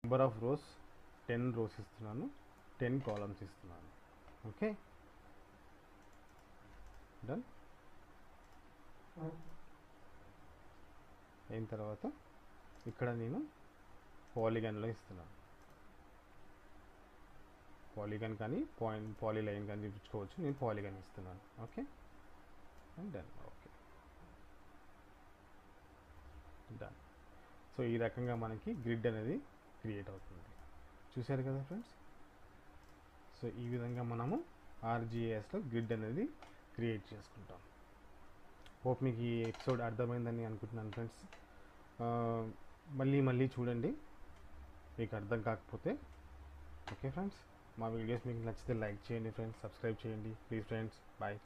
Number of rose 10 rose ఇస్తున్నాను, 10 columns ఇస్తున్నాను. Okay, done. అయిన తర్వాత ఇక్కడ నేను పాలిగన్లో ఇస్తున్నాను. పాలిగన్ కానీ పాలీలైన్ కానీ చూపించుకోవచ్చు. నేను పాలిగన్ ఇస్తున్నాను. Okay, and done. Okay, done. So ఈ రకంగా మనకి గ్రిడ్ అనేది క్రియేట్ అవుతుంది. చూశారు కదా ఫ్రెండ్స్. సో ఈ విధంగా మనము ఆర్జిఎస్లో గ్రిడ్ అనేది క్రియేట్ చేసుకుంటాం. హోప్ మీకు ఈ ఎపిసోడ్ అర్థమైందని అనుకుంటున్నాను ఫ్రెండ్స్. మళ్ళీ చూడండి మీకు అర్థం కాకపోతే. ఓకే ఫ్రెండ్స్, మా వీడియోస్ మీకు నచ్చితే లైక్ చేయండి ఫ్రెండ్స్, సబ్స్క్రైబ్ చేయండి ప్లీజ్ ఫ్రెండ్స్. బాయ్.